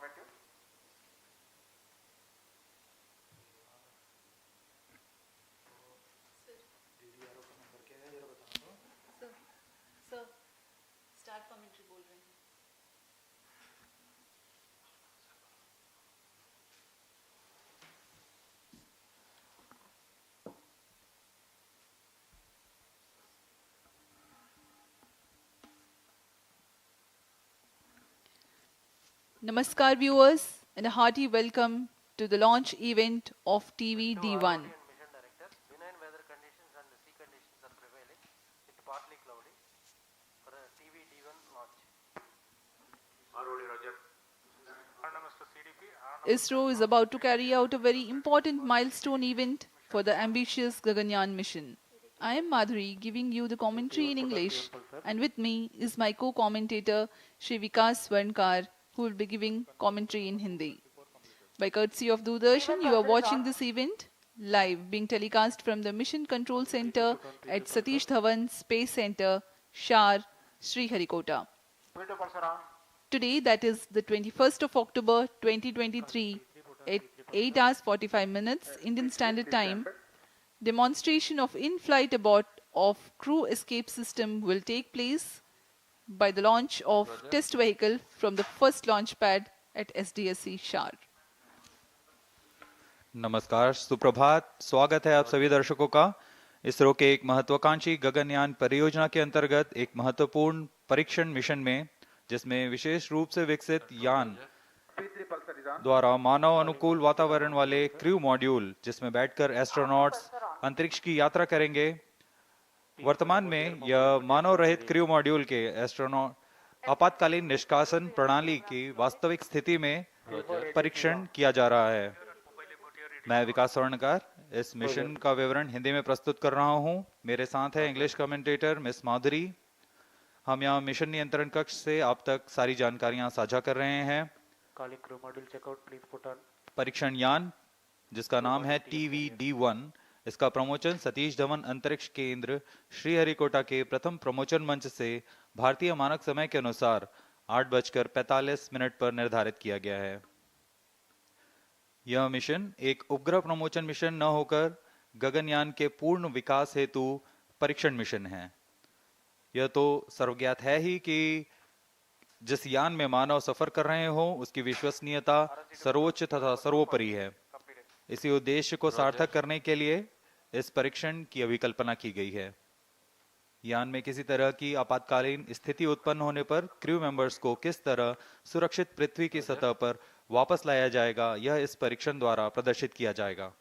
affirmative. DDRO का number क्या है जरा बता दो. सर स्टार्ट कमेंट्री बोल रहे हैं. Namaskar viewers and a hearty welcome to the launch event of TV-D1. Mission Director, benign weather conditions and sea conditions are prevailing with partly cloudy for a TV-D1 launch. Roger. Namaste CDP. ISRO is about to carry out a very important milestone event for the ambitious Gaganyaan mission. I am Madhuri giving you the commentary in English, and with me is my co-commentator Shri Vikas Swarnkar, who will be giving commentary in Hindi. By courtesy of Doordarshan, you are watching this event live, being telecast from the Mission Control Center at Satish Dhawan Space Center, SHAR, Sriharikota. Today, that is the 21st of October 2023, at 8 hours 45 minutes Indian Standard Time, demonstration of in-flight abort of crew escape system will take place by the launch of test vehicle from the first launch pad at SDSC SHAR. नमस्कार, सुप्रभात. स्वागत है आप सभी दर्शकों का इसरो के एक महत्वाकांक्षी गगनयान परियोजना के अंतर्गत एक महत्वपूर्ण परीक्षण मिशन में, जिसमें विशेष रूप से विकसित यान द्वारा मानव अनुकूल वातावरण वाले क्रू मॉड्यूल, जिसमें बैठकर एस्ट्रोनॉट्स अंतरिक्ष की यात्रा करेंगे. वर्तमान में यह मानव रहित क्रू मॉड्यूल के एस्ट्रोनॉट आपातकालीन निष्कासन प्रणाली की वास्तविक स्थिति में परीक्षण किया जा रहा है. मैं विकास स्वर्णकार इस मिशन का विवरण हिंदी में प्रस्तुत कर रहा हूं. मेरे साथ है इंग्लिश कमेंटेटर मिस माधुरी. हम यहाँ मिशन नियंत्रण कक्ष से आप तक सारी जानकारियां साझा कर रहे हैं. परीक्षण यान, जिसका नाम है TV-D1, इसका प्रमोचन सतीश धवन अंतरिक्ष केंद्र श्रीहरिकोटा के प्रथम प्रमोचन मंच से भारतीय मानक समय के अनुसार 8:45 पर निर्धारित किया गया है. यह मिशन एक उपग्रह प्रमोचन मिशन न होकर गगनयान के पूर्ण विकास हेतु परीक्षण मिशन है. यह तो सर्वज्ञात है ही कि जिस यान में मानव सफर कर रहे हो उसकी विश्वसनीयता सर्वोच्च तथा सर्वोपरि है. इसी उद्देश्य को सार्थक करने के लिए इस परीक्षण की अभिकल्पना की गई है. यान में किसी तरह की आपातकालीन स्थिति उत्पन्न होने पर क्रू मेंबर्स को किस तरह सुरक्षित पृथ्वी की सतह पर वापस लाया जाएगा, यह इस परीक्षण द्वारा प्रदर्शित किया जाएगा.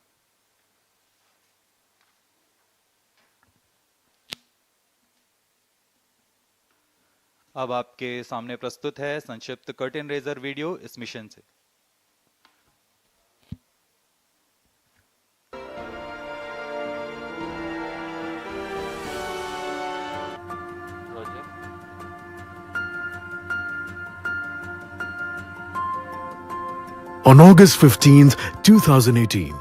अब आपके सामने प्रस्तुत है संक्षिप्त कर्टेन रेजर वीडियो इस मिशन से. On August 15th, 2018,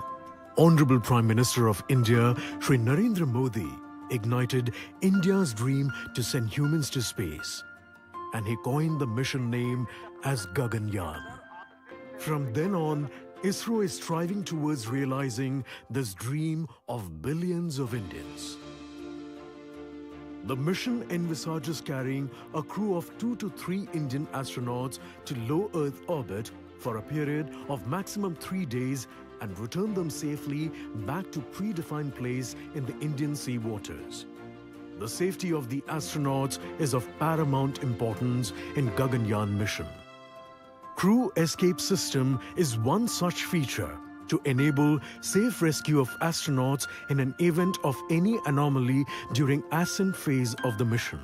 Honorable Prime Minister of India, Shri Narendra Modi, ignited India's dream to send humans to space, and he coined the mission name as Gaganyaan. From then on, ISRO is striving towards realizing this dream of billions of Indians. The mission envisages carrying a crew of 2 to 3 Indian astronauts to low Earth orbit for a period of maximum 3 days and return them safely back to predefined place in the Indian sea waters. The safety of the astronauts is of paramount importance in Gaganyaan mission. Crew escape system is one such feature to enable safe rescue of astronauts in an event of any anomaly during ascent phase of the mission.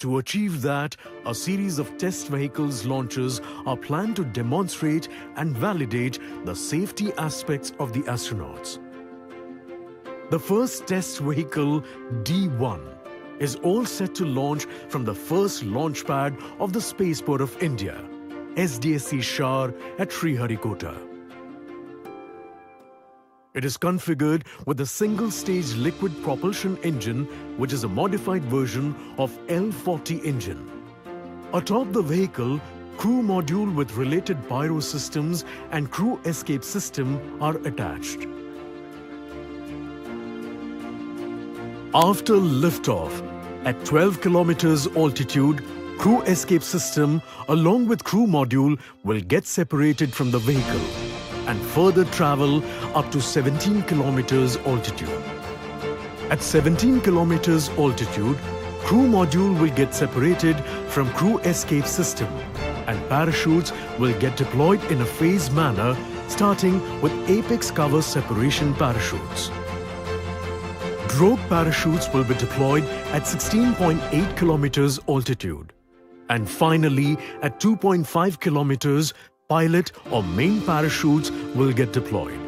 To achieve that, a series of test vehicles launches are planned to demonstrate and validate the safety aspects of the astronauts. The first test vehicle, D1, is all set to launch from the first launch pad of the Spaceport of India, SDSC SHAR at Sriharikota. It is configured with a single-stage liquid propulsion engine, which is a modified version of L40 engine. Atop the vehicle, crew module with related pyro systems and crew escape system are attached. After liftoff, at 12 kilometers altitude, crew escape system along with crew module will get separated from the vehicle and further travel up to 17 kilometers altitude. At 17 kilometers altitude, crew module will get separated from crew escape system and parachutes will get deployed in a phased manner, starting with apex cover separation parachutes. Drogue parachutes will be deployed at 16.8 kilometers altitude. And finally, at 2.5 kilometers, pilot or main parachutes will get deployed.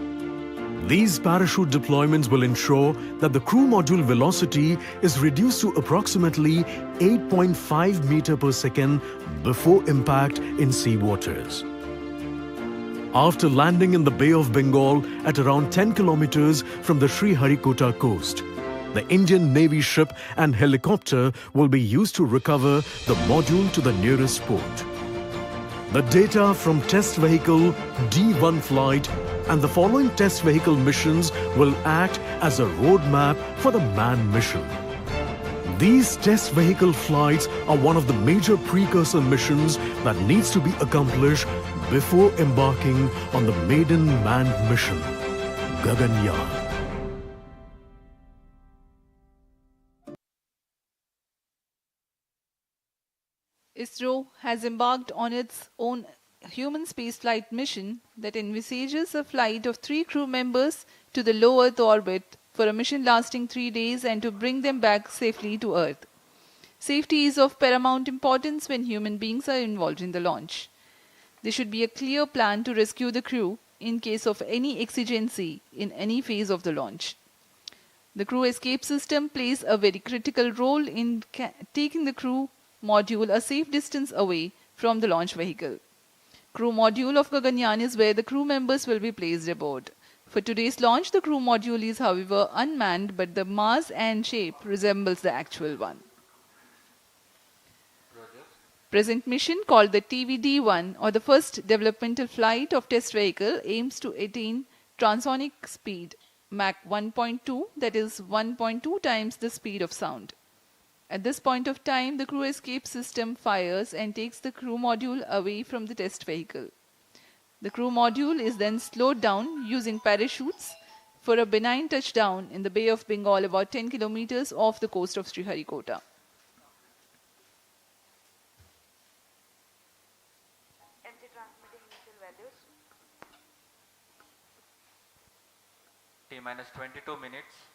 These parachute deployments will ensure that the crew module velocity is reduced to approximately 8.5 meter per second before impact in sea waters. After landing in the Bay of Bengal at around 10 kilometers from the Sriharikota coast, the Indian Navy ship and helicopter will be used to recover the module to the nearest port. The data from test vehicle D1 flight and the following test vehicle missions will act as a roadmap for the manned mission. These test vehicle flights are one of the major precursor missions that needs to be accomplished before embarking on the maiden manned mission, Gaganyaan. ISRO has embarked on its own human spaceflight mission that envisages a flight of 3 crew members to the low Earth orbit for a mission lasting 3 days and to bring them back safely to Earth. Safety is of paramount importance when human beings are involved in the launch. There should be a clear plan to rescue the crew in case of any exigency in any phase of the launch. The crew escape system plays a very critical role in taking the crew module a safe distance away from the launch vehicle. Crew module of Gaganyaan is where the crew members will be placed aboard. For today's launch, the crew module is however unmanned, but the mass and shape resembles the actual one. Present mission, called the TV-D1 or the first developmental flight of test vehicle, aims to attain transonic speed Mach 1.2, that is 1.2 times the speed of sound. At this point of time, the crew escape system fires and takes the crew module away from the test vehicle. The crew module is then slowed down using parachutes for a benign touchdown in the Bay of Bengal about 10 kilometers off the coast of Sriharikota. Transmitting initial values. T-minus 22 minutes.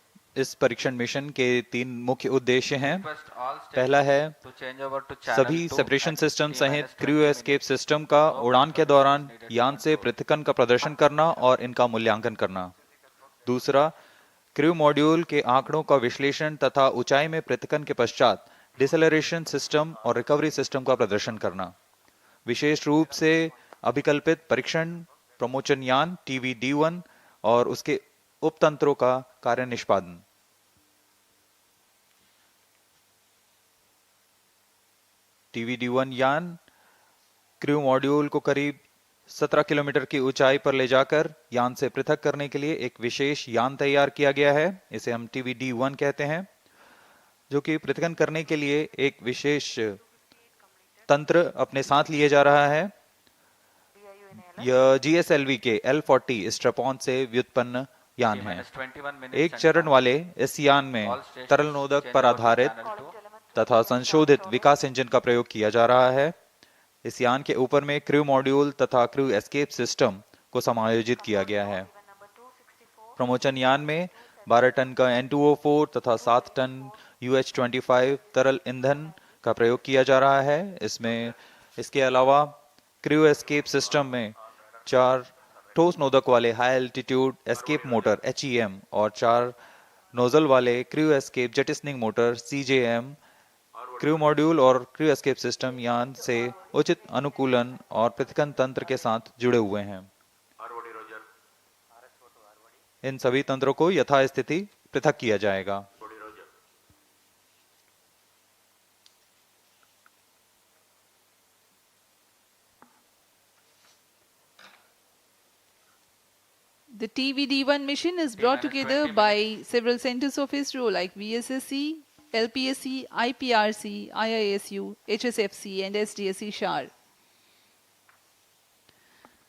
इस परीक्षण mission के 3 मुख्य उद्देश्य हैं। पहला है सभी separation system सहित क्रू एस्केप सिस्टम का उड़ान के दौरान यान से पृथक्करण का प्रदर्शन करना और इनका मूल्यांकन करना। दूसरा, क्रू मॉड्यूल के आंकड़ों का विश्लेषण तथा ऊंचाई में पृथक्करण के पश्चात डिसेलरेशन सिस्टम और रिकवरी सिस्टम का प्रदर्शन करना। विशेष रूप से अभिकल्पित परीक्षण प्रमोचन यान TV-D1 और उसके उपतंत्रों का कार्य निष्पादन। TV-D1 यान क्रू मॉड्यूल को करीब 17 किलोमीटर की ऊंचाई पर ले जाकर यान से पृथक करने के लिए एक विशेष यान तैयार किया गया है। इसे हम TV-D1 कहते हैं, जो कि पृथक्करण करने के लिए एक विशेष तंत्र अपने साथ लिए जा रहा है। यह GSLV के L40 स्ट्रैप-ऑन से व्युत्पन्न यान है। एक चरण वाले इस यान में तरल नोदक पर आधारित तथा संशोधित विकास इंजन का प्रयोग किया जा रहा है। इस यान के ऊपर में क्रू मॉड्यूल तथा क्रू एस्केप सिस्टम को समायोजित किया गया है। प्रमोचन यान में 12 टन का N2O4 तथा 7 टन UH-25 तरल ईंधन का प्रयोग किया जा रहा है। इसके अलावा क्रू एस्केप सिस्टम में 4 ठोस नोदक वाले high altitude escape motor HEM और 4 नोजल वाले crew escape jettisoning motor CJM crew module और क्रू एस्केप सिस्टम यान से उचित अनुकूलन और पृथक्करण तंत्र के साथ जुड़े हुए हैं। इन सभी तंत्रों को यथास्थिति पृथक किया जाएगा। The TV-D1 mission is brought together by several centers of ISRO like VSSC, LPSC, IPRC, IISU, HSFC and SDSC SHAR.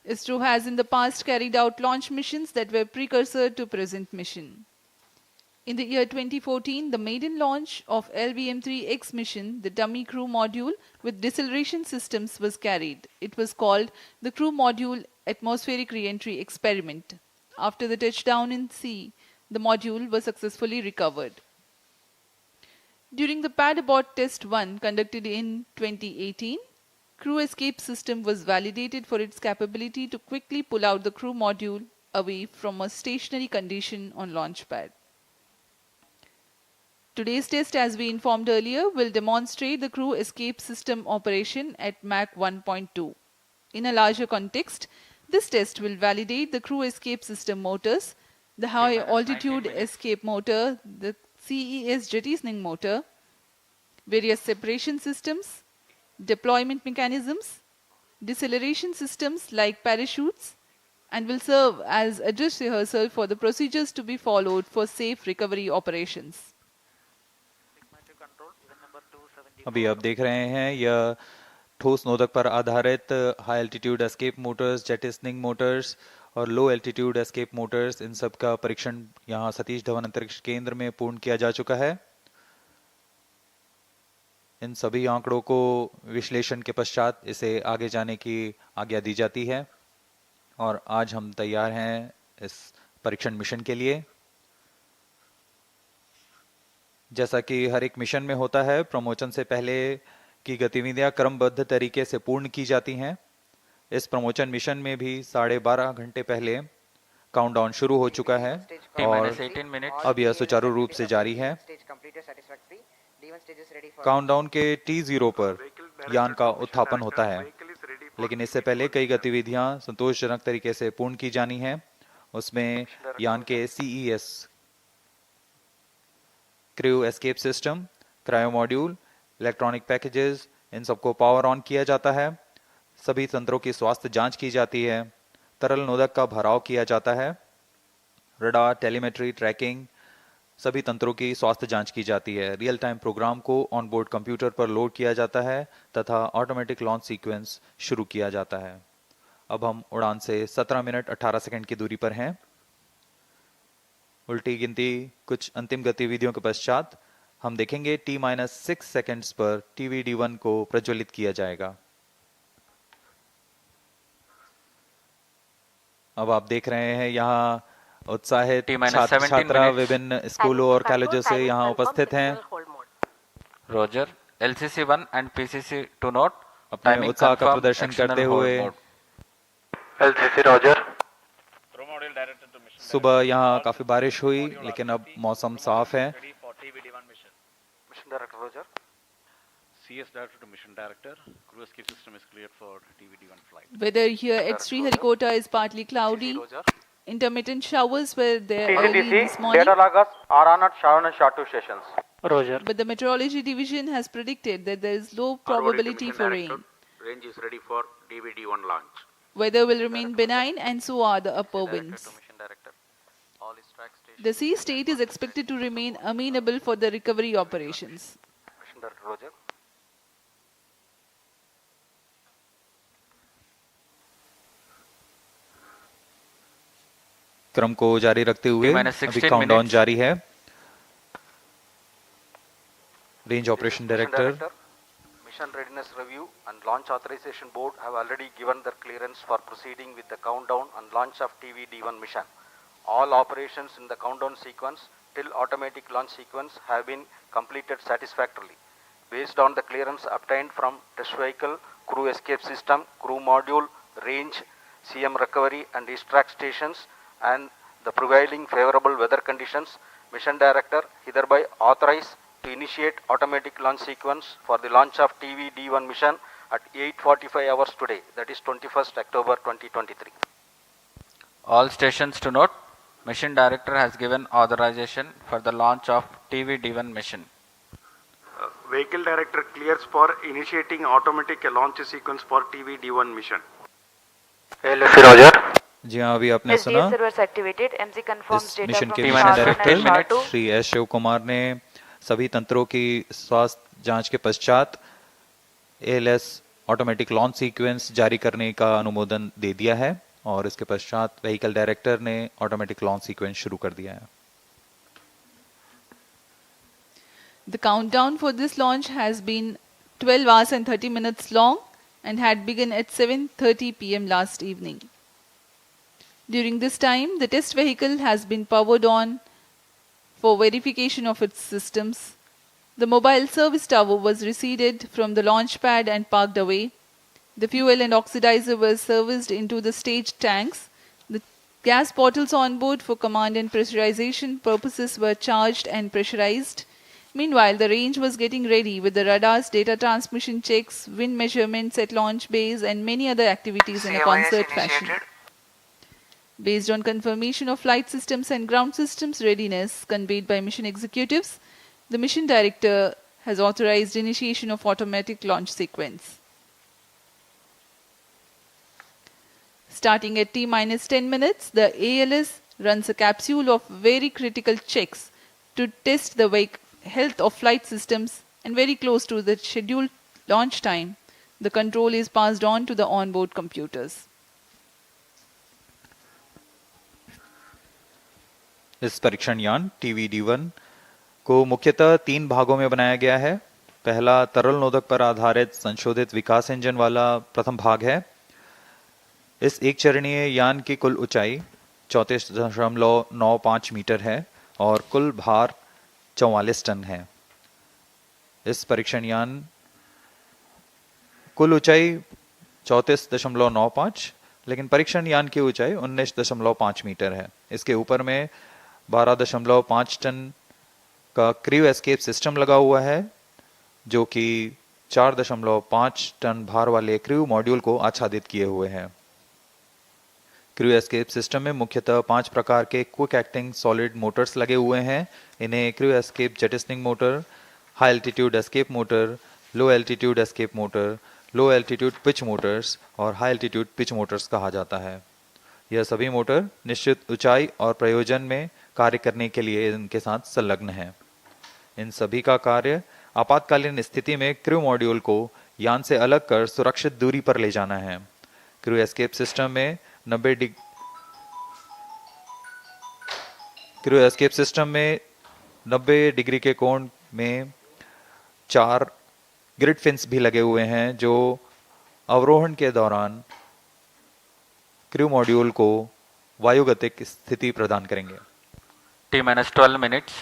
ISRO has in the past carried out launch missions that were precursor to present mission. In the year 2014, the maiden launch of LVM-3X mission, the dummy crew module with deceleration systems was carried. It was called the Crew Module Atmospheric Re-entry Experiment. After the touchdown in sea, the module was successfully recovered. During the pad abort test 1 conducted in 2018, crew escape system was validated for its capability to quickly pull out the crew module away from a stationary condition on launch pad. Today's test, as we informed earlier, will demonstrate the crew escape system operation at Mach 1.2. In a larger context, this test will validate the crew escape system motors, the high altitude escape motor, the CES jettisoning motor, various separation systems, deployment mechanisms, deceleration systems like parachutes, and will serve as a dress rehearsal for the procedures to be followed for safe recovery operations. अभी आप देख रहे हैं यह ठोस नोदक पर आधारित high altitude escape motors, jettisoning motors और लो एल्टीट्यूड एस्केप मोटर्स, इन सब का परीक्षण यहां सतीश धवन अंतरिक्ष केंद्र में पूर्ण किया जा चुका है। इन सभी आंकड़ों को विश्लेषण के पश्चात इसे आगे जाने की आज्ञा दी जाती है और आज हम तैयार हैं इस परीक्षण मिशन के लिए। जैसा कि हर एक मिशन में होता है, प्रमोशन से पहले की गतिविधियां क्रमबद्ध तरीके से पूर्ण की जाती हैं। इस प्रमोशन मिशन में भी 12.5 घंटे पहले काउंटडाउन शुरू हो चुका है और अब यह सुचारू रूप से जारी है। काउंटडाउन के T0 पर यान का उत्थापन होता है, लेकिन इससे पहले कई गतिविधियां संतोषजनक तरीके से पूर्ण की जानी है। उसमें यान के CES crew escape system, cryo module, electronic packages, इन सबको पावर ऑन किया जाता है। सभी तंत्रों की स्वास्थ्य जांच की जाती है। तरल नोदक का भराव किया जाता है। रडार, टेलीमेट्री, ट्रैकिंग, सभी तंत्रों की स्वास्थ्य जांच की जाती है। रियल टाइम प्रोग्राम को ऑन बोर्ड कंप्यूटर पर लोड किया जाता है तथा ऑटोमेटिक लॉन्च सीक्वेंस शुरू किया जाता है। अब हम उड़ान से 17 मिनट 18 सेकंड की दूरी पर हैं। उल्टी गिनती कुछ अंतिम गतिविधियों के पश्चात हम देखेंगे T-6 सेकंड्स पर TV-D1 को प्रज्वलित किया जाएगा। अब आप देख रहे हैं यहाँ उत्साहित छात्र छात्रा विभिन्न स्कूलों और कॉलेजों से यहाँ उपस्थित हैं। Roger, LCC1 and PCC2 note, अपने उत्साह का प्रदर्शन करते हुए LCC रोजर। सुबह यहाँ काफी बारिश हुई, लेकिन अब मौसम साफ है। Mission director Roger. CS director to mission director, crew escape system is cleared for TV-D1 flight. Weather here at Sriharikota is partly cloudy. Intermittent showers were there early this morning. Data loggers are on at SHAR and SHAR2 stations. Roger. But the meteorology division has predicted that there is low probability for rain. Range is ready for TV-D1 launch. Weather will remain benign and so are the upper winds. The sea state is expected to remain amenable for the recovery operations. Mission director Roger. क्रम को जारी रखते हुए अभी countdown जारी है। Range operation director. Mission readiness review and launch authorization board have already given their clearance for proceeding with the countdown and launch of TV-D1 mission. All operations in the countdown sequence till automatic launch sequence have been completed satisfactorily. Based on the clearance obtained from test vehicle, crew escape system, crew module, range, CM recovery and extract stations and the prevailing favorable weather conditions, Mission Director hereby authorized to initiate automatic launch sequence for the launch of TV-D1 mission at 8:45 hours today, that is 21st October 2023. All stations to note, Mission Director has given authorization for the launch of TV-D1 mission. Vehicle Director clears for initiating automatic launch sequence for TV-D1 mission. LSC Roger. जी हाँ, अभी आपने सुना SDSC servers activated. MC confirms इस data mission from के T mission minus director 15 minutes. Shri S Shiva Kumar ने सभी तंत्रों की स्वास्थ्य जांच के पश्चात ALS ऑटोमेटिक लॉन्च सीक्वेंस जारी करने का अनुमोदन दे दिया है और इसके पश्चात व्हीकल डायरेक्टर ने ऑटोमेटिक लॉन्च सीक्वेंस शुरू कर दिया है। The countdown for this launch has been 12 hours and 30 minutes long and had begun at 7:30 p.m. last evening. During this time, the test vehicle has been powered on for verification of its systems. The mobile service tower was receded from the launch pad and parked away. The fuel and oxidizer were serviced into the staged tanks. The gas bottles on board for command and pressurization purposes were charged and pressurized. Meanwhile, the range was getting ready with the radars, data transmission checks, wind measurements at launch bays, and many other activities in a concert fashion. Based on confirmation of flight systems and ground systems readiness conveyed by mission executives, the mission director has authorized initiation of automatic launch sequence. Starting at T-10 minutes, the ALS runs a capsule of very critical checks to test the health of flight systems, and very close to the scheduled launch time, the control is passed on to the onboard computers. इस परीक्षण यान TV-D1 को मुख्यतः 3 भागों में बनाया गया है। पहला तरल नोदक पर आधारित संशोधित विकास इंजन वाला प्रथम भाग है। इस एक चरणीय यान की कुल ऊंचाई 34.95 मीटर है और कुल भार 44 टन है। इस परीक्षण यान कुल ऊंचाई 34.95, लेकिन परीक्षण यान की ऊंचाई 19.5 मीटर है। इसके ऊपर में 12.5 टन का क्रू एस्केप सिस्टम लगा हुआ है, जो कि 4.5 टन भार वाले क्रू मॉड्यूल को आच्छादित किए हुए हैं। क्रू एस्केप सिस्टम में मुख्यतः 5 प्रकार के क्विक एक्टिंग सॉलिड मोटर्स लगे हुए हैं। इन्हें crew escape jettisoning motor, high altitude escape motor, low altitude escape motor, low altitude pitch motors और हाई एल्टीट्यूड पिच मोटर्स कहा जाता है। यह सभी मोटर निश्चित ऊंचाई और प्रयोजन में कार्य करने के लिए इनके साथ संलग्न हैं। इन सभी का कार्य आपातकालीन स्थिति में क्रू मॉड्यूल को यान से अलग कर सुरक्षित दूरी पर ले जाना है। क्रू एस्केप सिस्टम में 90 डिग्री के कोण में 4 ग्रिड फिन्स भी लगे हुए हैं, जो अवरोहण के दौरान क्रू मॉड्यूल को वायुगतिक स्थिति प्रदान करेंगे। T-12 minutes.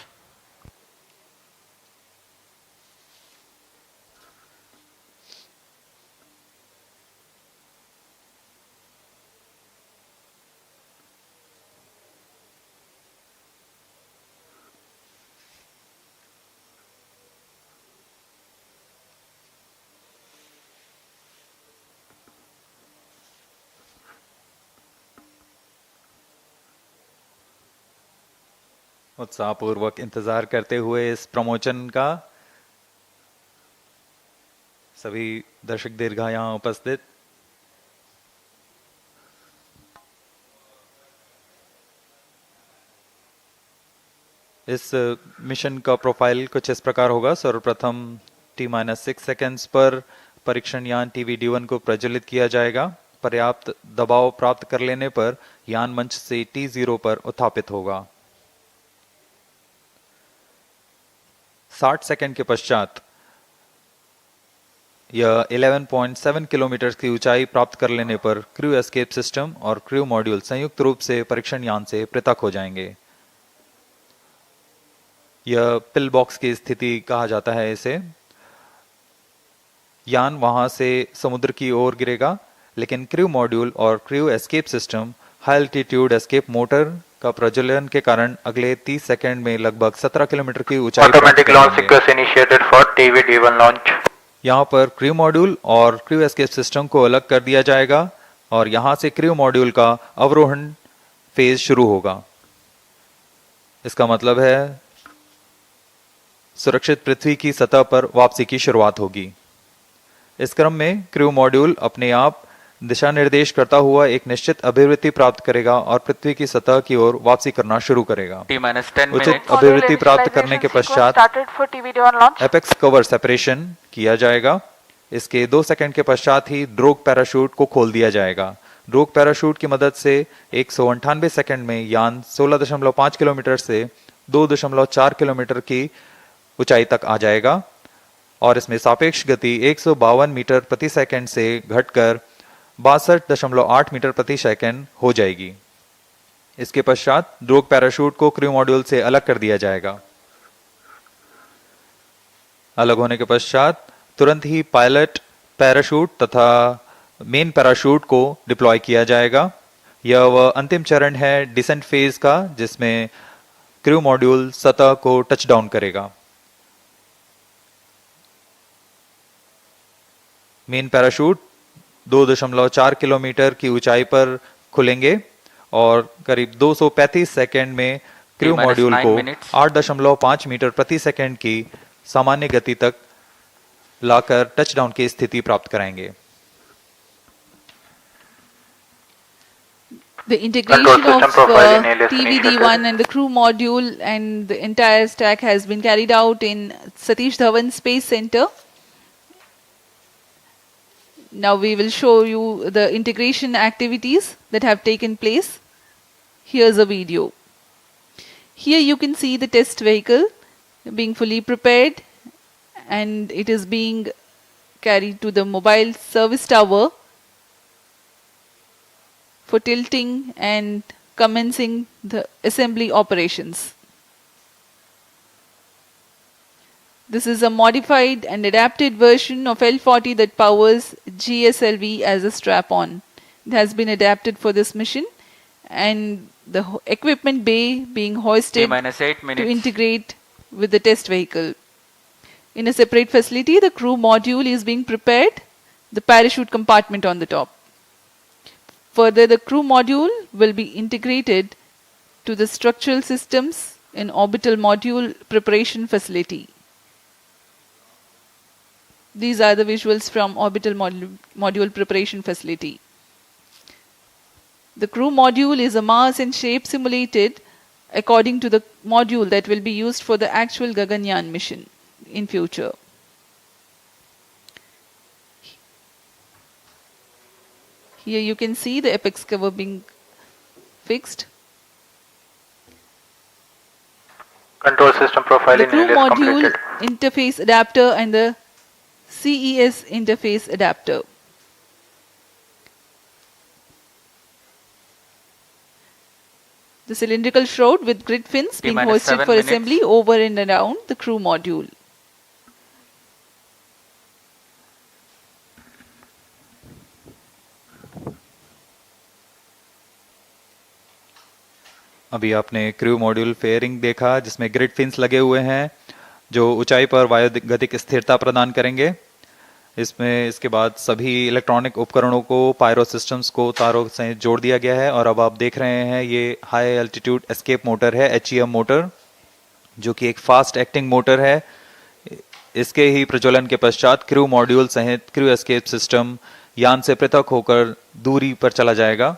उत्साहपूर्वक इंतजार करते हुए इस प्रमोशन का सभी दर्शक दीर्घा यहाँ उपस्थित। इस मिशन का प्रोफाइल कुछ इस प्रकार होगा। सर्वप्रथम T-6 सेकेंड्स पर परीक्षण यान TV-D1 को प्रज्वलित किया जाएगा। पर्याप्त दबाव प्राप्त कर लेने पर यान मंच से T0 पर उत्थापित होगा। 60 सेकंड के पश्चात यह 11.7 किलोमीटर की ऊंचाई प्राप्त कर लेने पर क्रू एस्केप सिस्टम और क्रू मॉड्यूल संयुक्त रूप से परीक्षण यान से पृथक हो जाएंगे। यह पिल बॉक्स की स्थिति कहा जाता है इसे। यान वहां से समुद्र की ओर गिरेगा, लेकिन क्रू मॉड्यूल और crew escape system high altitude escape motor का प्रज्वलन के कारण अगले 30 सेकंड में लगभग 17 किलोमीटर की ऊंचाई automatic launch sequence initiated for TV-D1 launch. यहाँ पर क्रू मॉड्यूल और क्रू एस्केप सिस्टम को अलग कर दिया जाएगा और यहाँ से क्रू मॉड्यूल का अवरोहण फेज शुरू होगा। इसका मतलब है सुरक्षित पृथ्वी की सतह पर वापसी की शुरुआत होगी। इस क्रम में क्रू मॉड्यूल अपने आप दिशा निर्देश करता हुआ एक निश्चित अभिवृत्ति प्राप्त करेगा और पृथ्वी की सतह की ओर वापसी करना शुरू करेगा। T-10 उचित minutes. अभिवृत्ति प्राप्त करने के पश्चात started for TV-D1 launch. Apex cover separation किया जाएगा। इसके 2 सेकंड के पश्चात ही ड्रोग पैराशूट को खोल दिया जाएगा। ड्रोग पैराशूट की मदद से 198 सेकंड में यान 16.5 किलोमीटर से 2.4 किलोमीटर की ऊंचाई तक आ जाएगा और इसमें सापेक्ष गति 152 मीटर प्रति सेकंड से घटकर 62.8 मीटर प्रति सेकंड हो जाएगी। इसके पश्चात ड्रोग पैराशूट को क्रू मॉड्यूल से अलग कर दिया जाएगा। अलग होने के पश्चात तुरंत ही पायलट पैराशूट तथा मेन पैराशूट को डिप्लॉय किया जाएगा। यह वह अंतिम चरण है डिसेंट फेज का, जिसमें क्रू मॉड्यूल सतह को टच डाउन करेगा। मेन पैराशूट 2.4 किलोमीटर की ऊंचाई पर खुलेंगे और करीब 235 सेकंड में क्रू मॉड्यूल को 8.5 मीटर प्रति सेकंड की सामान्य गति तक लाकर टच डाउन की स्थिति प्राप्त कराएंगे। The integration of TV-D1 and the crew module and the entire stack has been carried out in Satish Dhawan Space Center. Now we will show you the integration activities that have taken place. Here's a video. Here you can see the test vehicle being fully prepared and it is being carried to the mobile service tower for tilting and commencing the assembly operations. This is a modified and adapted version of L40 that powers GSLV as a strap-on. It has been adapted for this mission and the equipment bay being hoisted to integrate with the test vehicle. In a separate facility, the crew module is being prepared, the parachute compartment on the top. Further, the crew module will be integrated to the structural systems in orbital module preparation facility. These are the visuals from orbital module preparation facility. The crew module is a mass and shape simulated according to the module that will be used for the actual Gaganyaan mission in future. Here you can see the apex cover being fixed. Control system profiling The crew is module completed. interface adapter and the CES interface adapter. The cylindrical shroud with grid fins being hoisted for assembly over and around the crew module. अभी आपने crew module fairing देखा जिसमें grid fins लगे हुए हैं जो ऊंचाई पर वायुगतिक स्थिरता प्रदान करेंगे। इसमें इसके बाद सभी इलेक्ट्रॉनिक उपकरणों को पायरो सिस्टम्स को तारों से जोड़ दिया गया है और अब आप देख रहे हैं ये हाई एल्टीट्यूड एस्केप मोटर है, HEM मोटर, जो कि एक फास्ट एक्टिंग मोटर है। इसके ही प्रज्वलन के पश्चात क्रू मॉड्यूल सहित क्रू एस्केप सिस्टम यान से पृथक होकर दूरी पर चला जाएगा।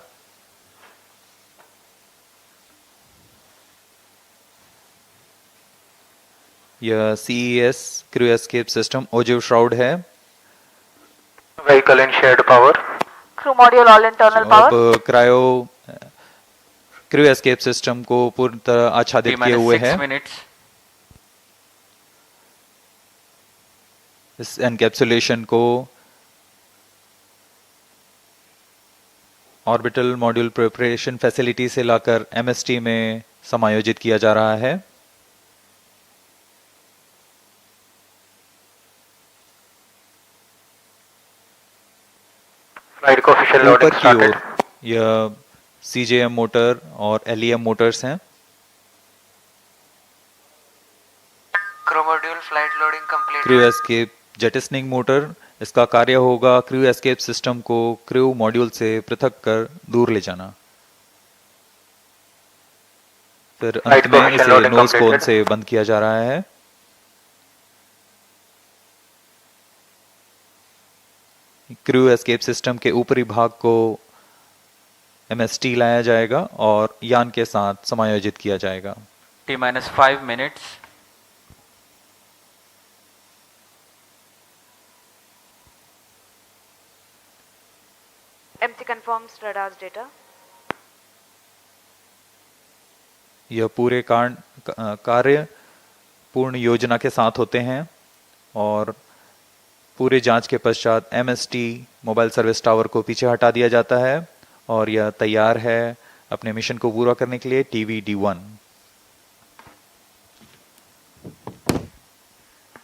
यह CES crew escape system ogive shroud है। Vehicle in shared power. Crew module all internal power. अब क्रू एस्केप सिस्टम को पूर्ण तरह आच्छादित किए हुए हैं। इस एनकैप्सुलेशन को ऑर्बिटल मॉड्यूल प्रिपरेशन फैसिलिटी से लाकर MST में समायोजित किया जा रहा है। ऊपर की ओर यह CJM मोटर और LEM मोटर्स हैं। Crew module flight loading complete. Crew escape jettisoning motor, इसका कार्य होगा क्रू एस्केप सिस्टम को क्रू मॉड्यूल से पृथक कर दूर ले जाना। फिर अंत में इसे नोज कोन से बंद किया जा रहा है। क्रू एस्केप सिस्टम के ऊपरी भाग को MST लाया जाएगा और यान के साथ समायोजित किया जाएगा। T-5 minutes. MC confirms radar's data. यह पूरे कार्य पूर्ण योजना के साथ होते हैं और पूरे जांच के पश्चात MST मोबाइल सर्विस टावर को पीछे हटा दिया जाता है और यह तैयार है अपने मिशन को पूरा करने के लिए TV-D1।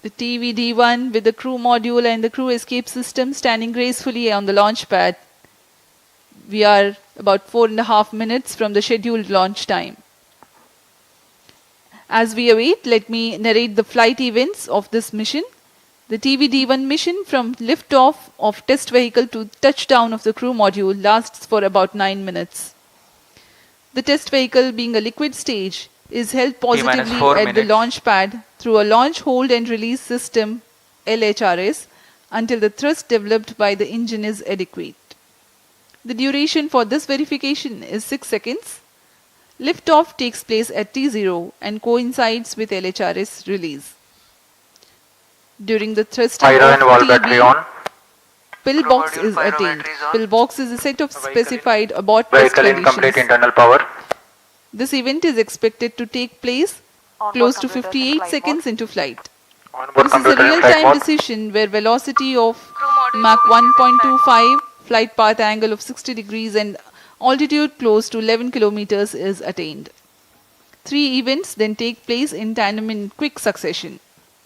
The TV-D1 with the crew module and the crew escape system standing gracefully on the launch pad. We are about 4.5 minutes from the scheduled launch time. As we await, let me narrate the flight events of this mission. The TV-D1 mission from liftoff of test vehicle to touchdown of the crew module lasts for about 9 minutes. The test vehicle, being a liquid stage, is held positively at the launch pad through a launch hold and release system LHRS until the thrust developed by the engine is adequate. The duration for this verification is 6 seconds. Liftoff takes place at T0 and coincides with LHRS release. During the thrusting of TV, pillbox is attained. Pillbox is a set of specified abort test conditions. Internal power. This event is expected to take place close to 58 seconds into flight. This is a real-time decision where velocity of Mach 1.25, flight path angle of 60 degrees and altitude close to 11 kilometers is attained. 3 events then take place in tandem in quick succession.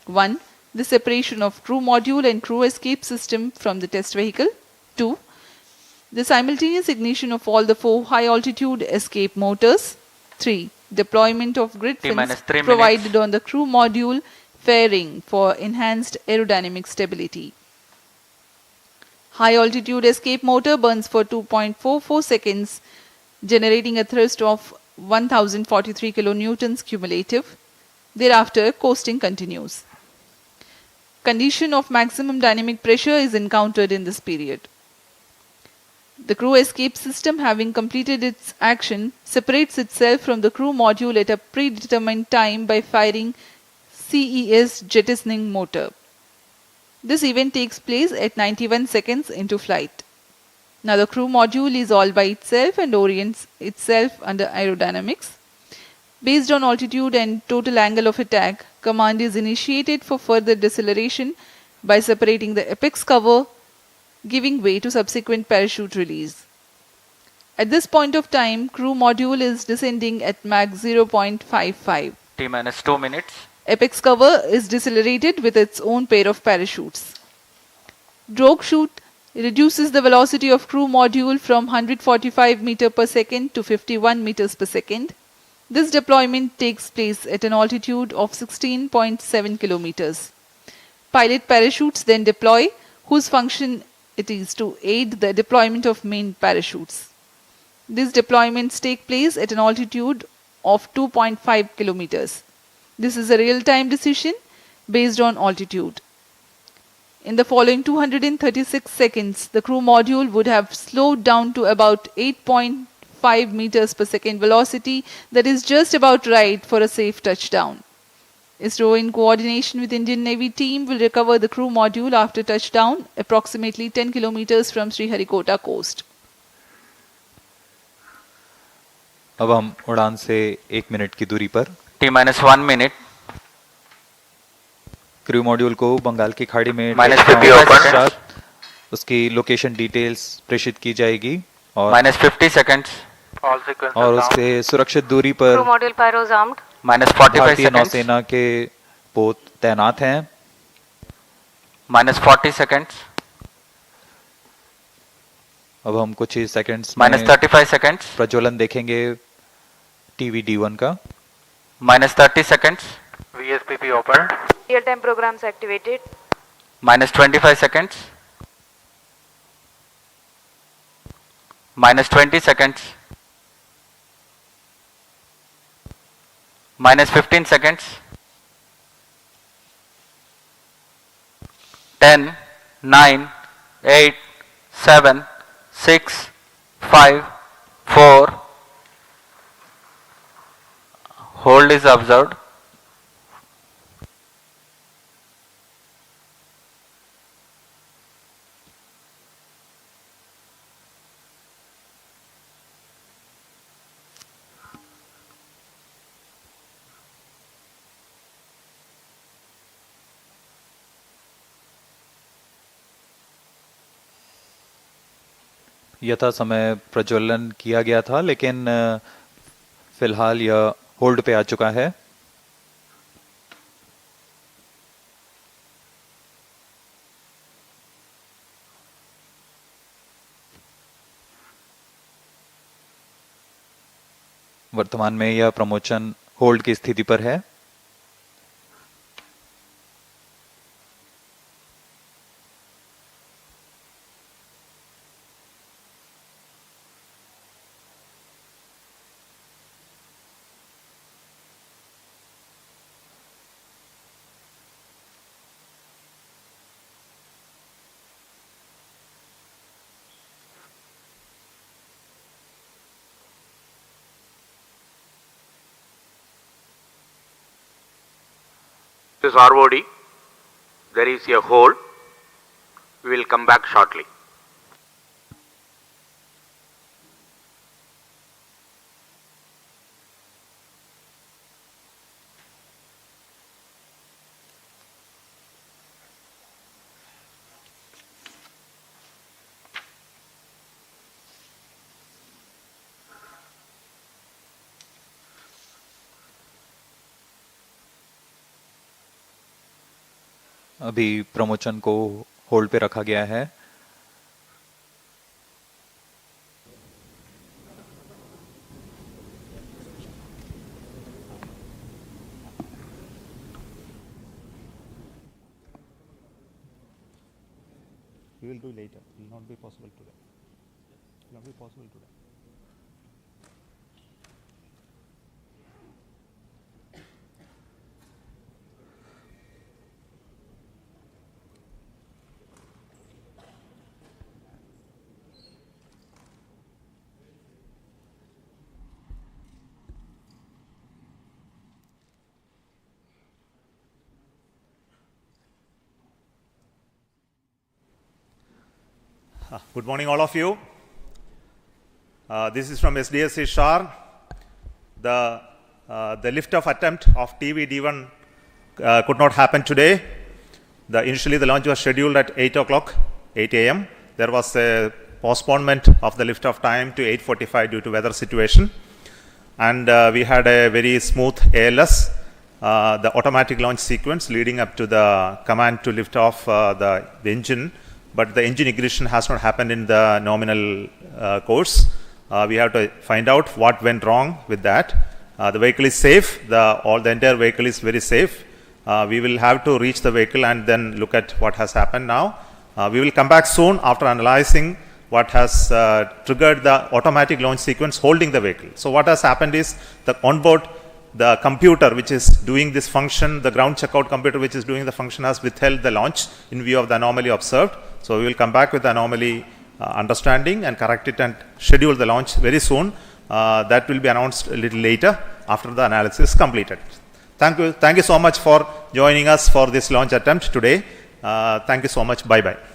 1. The separation of crew module and crew escape system from the test vehicle. 2. The simultaneous ignition of all the 4 high-altitude escape motors. 3. Deployment of grid fins provided on the crew module fairing for enhanced aerodynamic stability. High-altitude escape motor burns for 2.44 seconds, generating a thrust of 1043 kilonewtons cumulative. Thereafter, coasting continues. Condition of maximum dynamic pressure is encountered in this period. The crew escape system, having completed its action, separates itself from the crew module at a predetermined time by firing CES jettisoning motor. This event takes place at 91 seconds into flight. Now the crew module is all by itself and orients itself under aerodynamics. Based on altitude and total angle of attack, command is initiated for further deceleration by separating the apex cover, giving way to subsequent parachute release. At this point of time, crew module is descending at Mach 0.55. T-2 minutes. Apex cover is decelerated with its own pair of parachutes. Drogue chute reduces the velocity of crew module from 145 meters per second to 51 meters per second. This deployment takes place at an altitude of 16.7 kilometers. Pilot parachutes then deploy, whose function it is to aid the deployment of main parachutes. These deployments take place at an altitude of 2.5 kilometers. This is a real-time decision based on altitude. In the following 236 seconds, the crew module would have slowed down to about 8.5 meters per second velocity, that is just about right for a safe touchdown. ISRO, in coordination with Indian Navy team, will recover the crew module after touchdown approximately 10 kilometers from Sriharikota coast. अब हम उड़ान से 1 minute की दूरी पर T-1 minute. Crew module को बंगाल की खाड़ी में उसकी लोकेशन डिटेल्स प्रेषित की जाएगी और -50 seconds. और उसके सुरक्षित दूरी पर Crew module pyros armed. -45 भारतीय seconds. नौसेना के पोत तैनात हैं। -40 seconds. अब हम कुछ ही सेकंड्स -35 seconds. प्रज्वलन देखेंगे TV-D1 का। -30 seconds. VSPP opened. Real-time programs activated. -25 seconds. -20 seconds. -15 seconds. 10, 9, 8, 7, 6, 5, 4. Hold is observed. यथा समय प्रज्वलन किया गया था, लेकिन फिलहाल यह होल्ड पे आ चुका है। वर्तमान में यह प्रमोशन होल्ड की स्थिति पर है। This is ROD. There is a hole. We will come back shortly. अभी प्रमोशन को होल्ड पे रखा गया है। We will do later. It will not be possible today. It will not be possible today. Good morning, all of you. This is from SDSC SHAR. The lift-off attempt of TV-D1 could not happen today. Initially, the launch was scheduled at 8 o'clock, 8 a.m. There was a postponement of the lift-off time to 8:45 due to weather situation. And we had a very smooth ALS, the automatic launch sequence leading up to the command to lift off the engine. But the engine ignition has not happened in the nominal course. We have to find out what went wrong with that. The vehicle is safe. The entire vehicle is very safe. We will have to reach the vehicle and then look at what has happened now. We will come back soon after analyzing what has triggered the automatic launch sequence holding the vehicle. So what has happened is the onboard, the computer which is doing this function, the ground checkout computer which is doing the function has withheld the launch in view of the anomaly observed. So we will come back with the anomaly understanding and correct it and schedule the launch very soon. That will be announced a little later after the analysis is completed. Thank you so much for joining us for this launch attempt today. Thank you so much. Bye-bye.